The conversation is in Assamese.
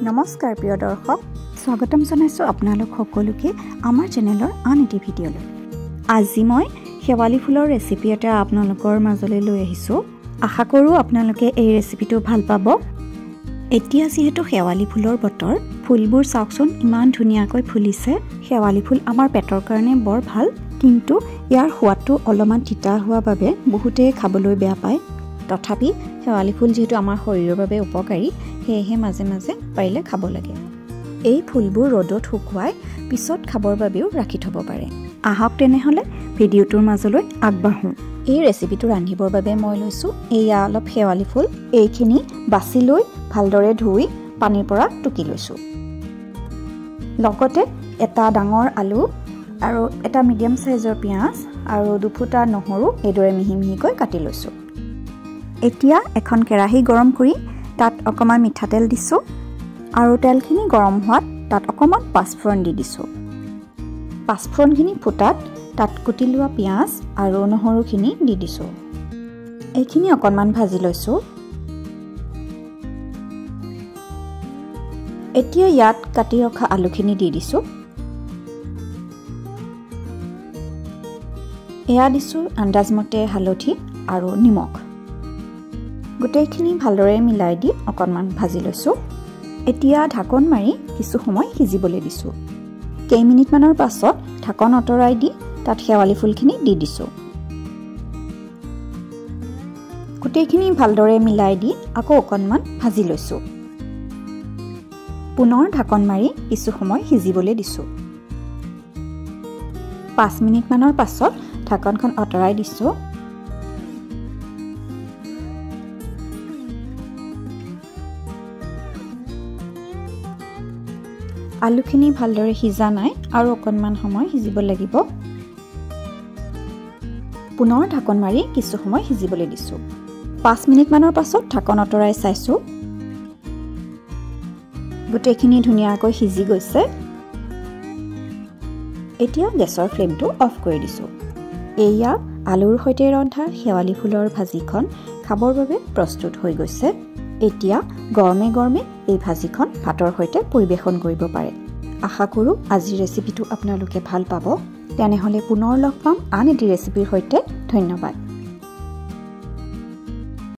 নমস্কাৰ প্ৰিয় দৰ্শক, স্বাগতম জনাইছোঁ আপোনালোক সকলোকে আমাৰ চেনেলৰ আন এটি ভিডিঅ'লৈ। আজি মই শেৱালি ফুলৰ ৰেচিপি এটা আপোনালোকৰ মাজলৈ লৈ আহিছোঁ। আশা কৰোঁ আপোনালোকে এই ৰেচিপিটো ভাল পাব। এতিয়া যিহেতু শেৱালি ফুলৰ বতৰ, ফুলবোৰ চাওকচোন ইমান ধুনীয়াকৈ ফুলিছে। শেৱালি ফুল আমাৰ পেটৰ কাৰণে বৰ ভাল, কিন্তু ইয়াৰ সোৱাদটো অলপমান তিতা হোৱা বাবে বহুতেই খাবলৈ বেয়া পায়। তথাপি শেৱালি ফুল যিহেতু আমাৰ শৰীৰৰ বাবে উপকাৰী, সেয়েহে মাজে মাজে পাৰিলে খাব লাগে। এই ফুলবোৰ ৰ'দত শুকুৱাই পিছত খাবৰ বাবেও ৰাখি থ'ব পাৰে। আহক তেনেহ'লে ভিডিঅ'টোৰ মাজলৈ আগবাঢ়োঁ। এই ৰেচিপিটো ৰান্ধিবৰ বাবে মই লৈছোঁ এয়া অলপ শেৱালি ফুল। এইখিনি বাছি লৈ ভালদৰে ধুই পানীৰ পৰা টুকি লৈছোঁ। লগতে এটা ডাঙৰ আলু আৰু এটা মিডিয়াম চাইজৰ পিঁয়াজ আৰু দুফুটা নহৰু এইদৰে মিহি মিহিকৈ কাটি লৈছোঁ। এতিয়া এখন কেৰাহী গৰম কৰি তাত অকণমান মিঠাতেল দিছোঁ আৰু তেলখিনি গৰম হোৱাত তাত অকণমান পাঁচফোৰণ দি দিছোঁ। পাঁচফোৰণখিনি ফুটাত তাত কুটি লোৱা পিঁয়াজ আৰু নহৰুখিনি দি দিছোঁ। এইখিনি অকণমান ভাজি লৈছোঁ। এতিয়া ইয়াত কাটি ৰখা আলুখিনি দি দিছোঁ। এয়া দিছোঁ আন্দাজমতে হালধি আৰু নিমখ। গোটেইখিনি ভালদৰে মিলাই দি অকণমান ভাজি লৈছোঁ। এতিয়া ঢাকন মাৰি কিছু সময় সিজিবলৈ দিছোঁ। কেইমিনিটমানৰ পাছত ঢাকন আঁতৰাই দি তাত শেৱালি ফুলখিনি দি দিছোঁ। গোটেইখিনি ভালদৰে মিলাই দি আকৌ অকণমান ভাজি লৈছোঁ। পুনৰ ঢাকন মাৰি কিছু সময় সিজিবলৈ দিছোঁ। 5 মিনিটমানৰ পাছত ঢাকনখন আঁতৰাই দিছোঁ। আলুখিনি ভালদৰে সিজা নাই আৰু অকণমান সময় সিজিব লাগিব। পুনৰ ঢাকন মাৰি কিছু সময় সিজিবলৈ দিছোঁ। 5 মিনিটমানৰ পাছত ঢাকন আঁতৰাই চাইছোঁ। গোটেইখিনি ধুনীয়াকৈ সিজি গৈছে। এতিয়া গেছৰ ফ্লেমটো অফ কৰি দিছোঁ। এয়া আলুৰ সৈতে ৰন্ধা শেৱালি ফুলৰ ভাজিখন খাবৰ বাবে প্ৰস্তুত হৈ গৈছে। এতিয়া গৰমে গৰমে এই ভাজিখন ভাতৰ সৈতে পৰিৱেশন কৰিব পাৰে। আশা কৰোঁ আজিৰ ৰেচিপিটো আপোনালোকে ভাল পাব। তেনেহ'লে পুনৰ লগ পাম আন এটি ৰেচিপিৰ সৈতে। ধন্যবাদ।